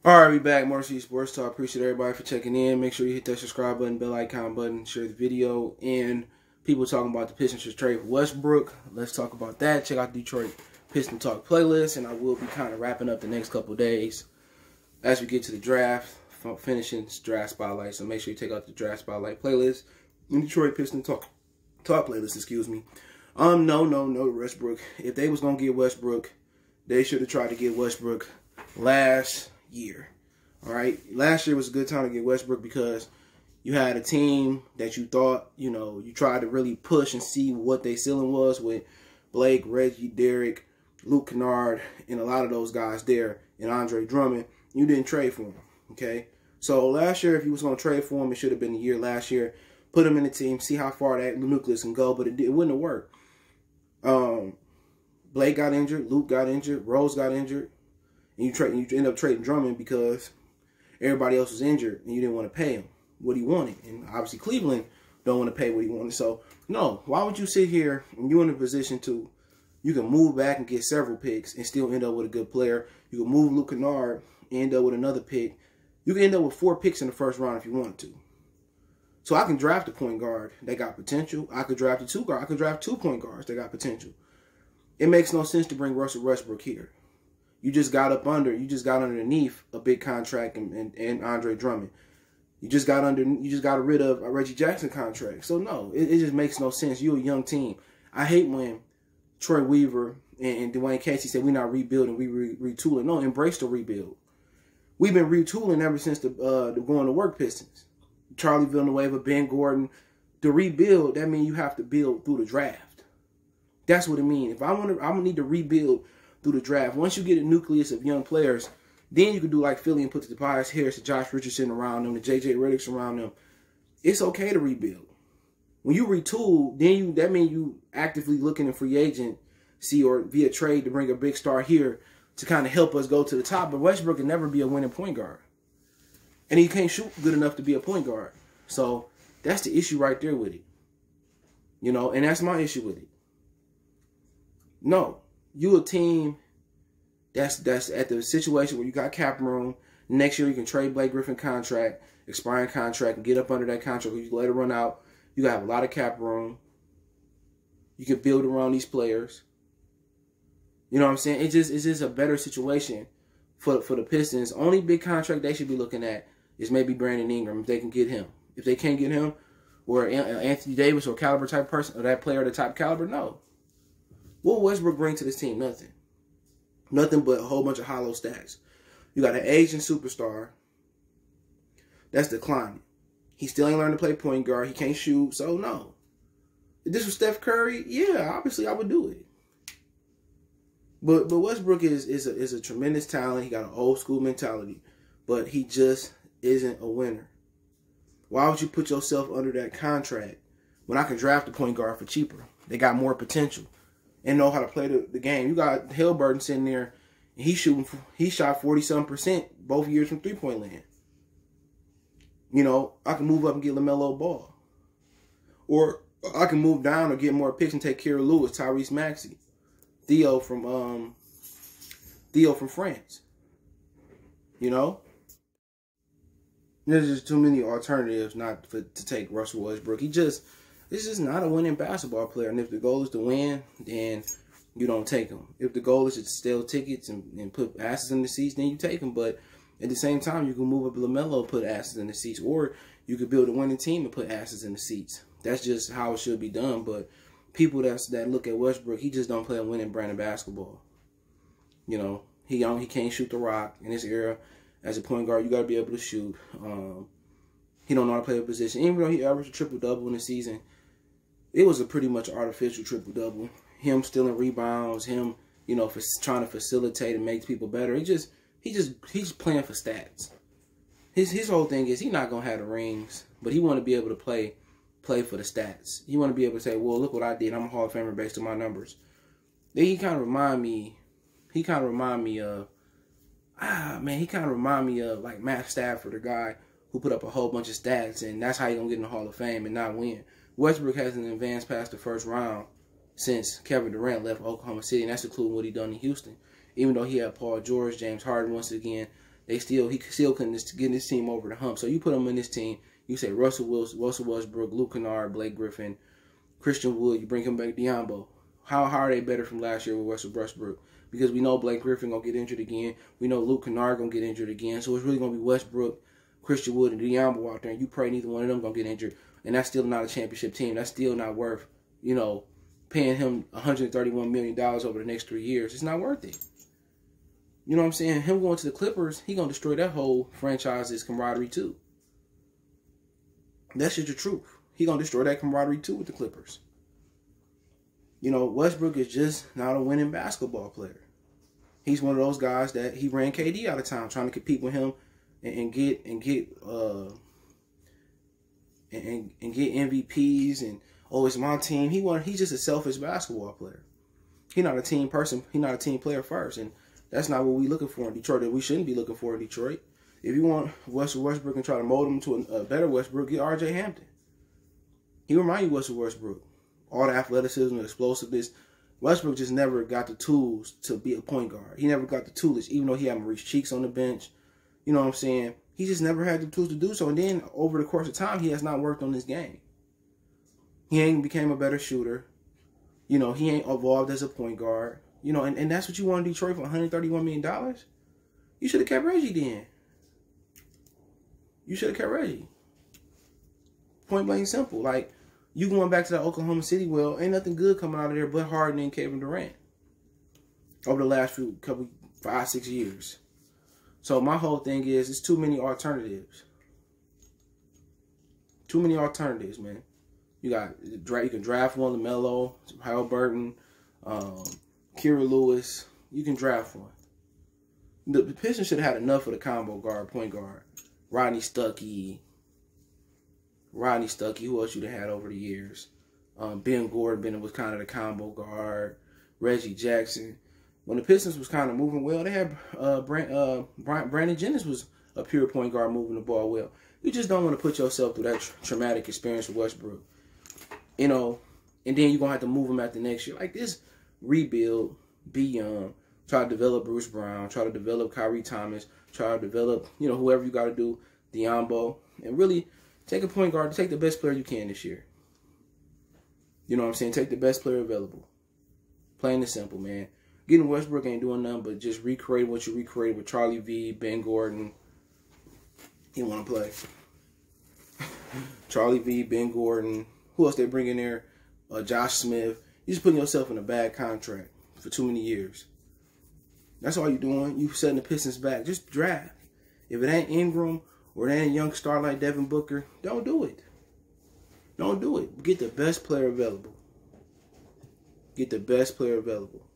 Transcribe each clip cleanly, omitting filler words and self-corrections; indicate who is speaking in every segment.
Speaker 1: Alright, we back. Marcy Sports Talk. Appreciate everybody for checking in. Make sure you hit that subscribe button, bell icon button, share the video, and people talking about the Pistons trade for Westbrook. Let's talk about that. Check out the Detroit Piston Talk playlist, and I will be kind of wrapping up the next couple of days as we get to the draft, finishing draft spotlight. So make sure you take out the draft spotlight playlist and Detroit Piston Talk playlist. Excuse me. No, Westbrook. If they was gonna get Westbrook, they should have tried to get Westbrook last year. All right, last year was a good time to get Westbrook because you had a team that you thought, you tried to really push and see what their ceiling was with Blake, Reggie, Derek, Luke Kennard, and a lot of those guys there, and Andre Drummond. You didn't trade for him, okay? So last year, if you was going to trade for him, it should have been the year last year. Put him in the team, see how far that nucleus can go, but it wouldn't have worked. Blake got injured, Luke got injured, Rose got injured. And you end up trading Drummond because everybody else was injured and you didn't want to pay him what he wanted. And obviously Cleveland don't want to pay what he wanted. So, no, why would you sit here and you're in a position to, you can move back and get several picks and still end up with a good player. You can move Luke Kennard and end up with another pick. You can end up with 4 picks in the first round if you wanted to. So I can draft a point guard that got potential. I could draft a 2 guard. I could draft 2 point guards that got potential. It makes no sense to bring Russell Westbrook here. You just got underneath a big contract and Andre Drummond. You just got rid of a Reggie Jackson contract. So no, it just makes no sense. You're a young team. I hate when Troy Weaver and Dwayne Casey said we're not rebuilding, we retooling. No, embrace the rebuild. We've been retooling ever since the going to work Pistons. Charlie Villanueva, Ben Gordon. To rebuild, that means you have to build through the draft. That's what it means. If I'm gonna need to rebuild through the draft. Once you get a nucleus of young players, then you can do like Philly and put the Tobias Harris, the Josh Richardson around them, the J.J. Redick's around them. It's okay to rebuild. When you retool, then that means you actively looking in free agency or via trade to bring a big star here to kind of help us go to the top. But Westbrook can never be a winning point guard. And he can't shoot good enough to be a point guard. So that's the issue right there with it. And that's my issue with it. No. You a team that's at the situation where you got cap room. Next year you can trade Blake Griffin contract, expiring contract, and get up under that contract. You can let it run out. You got a lot of cap room. You can build around these players. You know what I'm saying? It's just a better situation for the Pistons. Only big contract they should be looking at is maybe Brandon Ingram if they can get him. If they can't get him, or Anthony Davis or caliber type person, or that player of the top caliber, no. What will Westbrook bring to this team? Nothing. Nothing but a whole bunch of hollow stats. You got an Asian superstar that's declining. He still ain't learned to play point guard. He can't shoot, so no. If this was Steph Curry, yeah, obviously I would do it. But Westbrook is a tremendous talent. He got an old school mentality, but he just isn't a winner. Why would you put yourself under that contract when I can draft a point guard for cheaper? They got more potential and know how to play the game. You got Hillburton sitting there, and he shot 40-something% both years from 3-point land. I can move up and get LaMelo Ball. Or I can move down or get more picks and take Kira Lewis, Tyrese Maxey, Theo from France. There's just too many alternatives to take Russell Westbrook. This is not a winning basketball player. And if the goal is to win, then you don't take him. If the goal is to steal tickets and put asses in the seats, then you take him. But at the same time, you can move up LaMelo and put asses in the seats. Or you could build a winning team and put asses in the seats. That's just how it should be done. But people that look at Westbrook, he just don't play a winning brand of basketball. He can't shoot the rock in this era. As a point guard, you got to be able to shoot. He don't know how to play a position. Even though he averaged a triple-double in the season, it was a pretty much artificial triple-double. Him stealing rebounds, him, for trying to facilitate and make people better. He's just playing for stats. His whole thing is he's not gonna have the rings, but he want to be able to play for the stats. He want to be able to say, well, look what I did. I'm a Hall of Famer based on my numbers. Then he kind of remind me of like Matt Stafford, a guy who put up a whole bunch of stats, and that's how you're going to get in the Hall of Fame and not win. Westbrook hasn't advanced past the first round since Kevin Durant left Oklahoma City, and that's including what he done in Houston. Even though he had Paul George, James Harden once again, he still couldn't get this team over the hump. So you put him in this team. You say Russell Westbrook, Luke Kennard, Blake Griffin, Christian Wood. You bring him back, Diambo. How are they better from last year with Russell Westbrook? Because we know Blake Griffin gonna get injured again. We know Luke Kennard gonna get injured again. So it's really gonna be Westbrook, Christian Wood, and Diambo out there. And you pray neither one of them gonna get injured. And that's still not a championship team. That's still not worth, paying him $131 million over the next 3 years. It's not worth it. You know what I'm saying? Him going to the Clippers, he gonna destroy that whole franchise's camaraderie too. That's just the truth. He gonna destroy that camaraderie too with the Clippers. Westbrook is just not a winning basketball player. He's one of those guys that he ran KD out of town trying to compete with him and get MVPs and it's my team. He's just a selfish basketball player. He's not a team person. He's not a team player first, and that's not what we're looking for in Detroit. That we shouldn't be looking for in Detroit. If you want Westbrook and try to mold him to a better Westbrook, get R.J. Hampton. He remind you of Westbrook. All the athleticism, the explosiveness. Westbrook just never got the tools to be a point guard. He never got the tools, even though he had Maurice Cheeks on the bench. You know what I'm saying? He just never had the tools to do so. And then over the course of time, he has not worked on his game. He ain't became a better shooter. He ain't evolved as a point guard. And that's what you want in Detroit for $131 million? You should have kept Reggie then. You should have kept Reggie. Point blank simple. Like, you going back to that Oklahoma City, well, ain't nothing good coming out of there but Harden and Kevin Durant over the last 5-6 years. So my whole thing is, it's too many alternatives. Too many alternatives, man. You can draft one, LaMelo, Halliburton, Kira Lewis. You can draft one. The Pistons should have had enough of the combo guard, point guard. Rodney Stuckey. Who else you'd have had over the years? Ben Gordon was kind of the combo guard. Reggie Jackson. When the Pistons was kind of moving well, they had Brandon Jennings was a pure point guard moving the ball well. You just don't want to put yourself through that traumatic experience with Westbrook. And then you're going to have to move him after next year. Like this, rebuild, be young, try to develop Bruce Brown, try to develop Kyrie Thomas, try to develop, whoever you got to do, Diambo, and really take a point guard, take the best player you can this year. You know what I'm saying? Take the best player available. Plain and simple, man. Getting Westbrook ain't doing nothing but just recreate what you recreated with Charlie V, Ben Gordon. He want to play. Charlie V, Ben Gordon. Who else they bring in there? Josh Smith. You're just putting yourself in a bad contract for too many years. That's all you're doing. You setting the Pistons back. Just draft. If it ain't Ingram or it ain't a young star like Devin Booker, don't do it. Don't do it. Get the best player available. Get the best player available.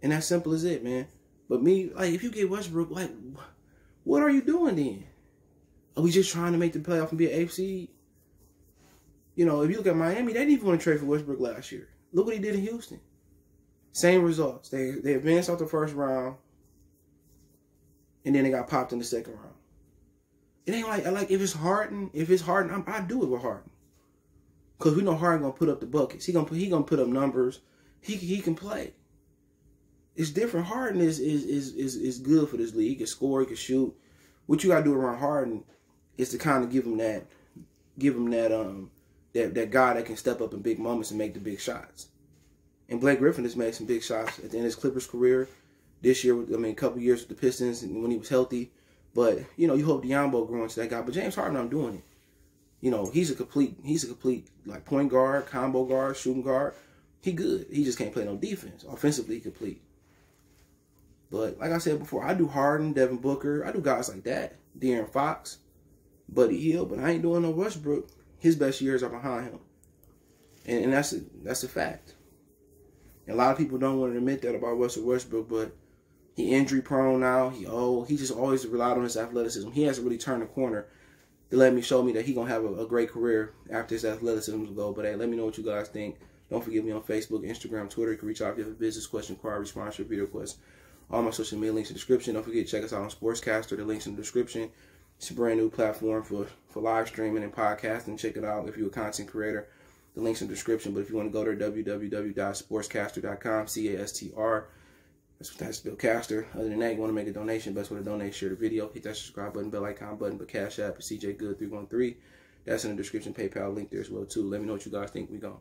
Speaker 1: And that's simple as it, man. But if you get Westbrook, what are you doing then? Are we just trying to make the playoff and be an 8th seed? If you look at Miami, they didn't even want to trade for Westbrook last year. Look what he did in Houston. Same results. They advanced off the first round, and then they got popped in the second round. It ain't like if it's Harden, I do it with Harden. Because we know Harden gonna put up the buckets. He gonna put up numbers. He can play. It's different. Harden is good for this league. He can score, he can shoot. What you gotta do around Harden is to kind of give him that guy that can step up in big moments and make the big shots. And Blake Griffin has made some big shots at the end of his Clippers career this year. A couple years with the Pistons when he was healthy. But you hope Diambo grow into that guy. But James Harden, I'm doing it. He's a complete like point guard, combo guard, shooting guard. He good. He just can't play no defense. Offensively complete. But like I said before, I do Harden, Devin Booker. I do guys like that. De'Aaron Fox, Buddy Hield. But I ain't doing no Westbrook. His best years are behind him. And that's a fact. And a lot of people don't want to admit that about Russell Westbrook, but he injury prone now. He old. He just always relied on his athleticism. He hasn't really turned the corner to show me that he's going to have a great career after his athleticism will go. But hey, let me know what you guys think. Don't forget me on Facebook, Instagram, Twitter. You can reach out if you have a business question, inquiry, sponsorship, video request. All my social media links in the description. Don't forget to check us out on Sportscastr. The links in the description. It's a brand new platform for live streaming and podcasting. Check it out if you're a content creator. The link's in the description. But if you want to go there, www.sportscastr.com, CASTR. That's Sportscastr. Other than that, you want to make a donation, best way to donate, share the video, hit that subscribe button, bell icon button, but Cash App is CJ Good 313. That's in the description. PayPal link there as well too. Let me know what you guys think. We gone.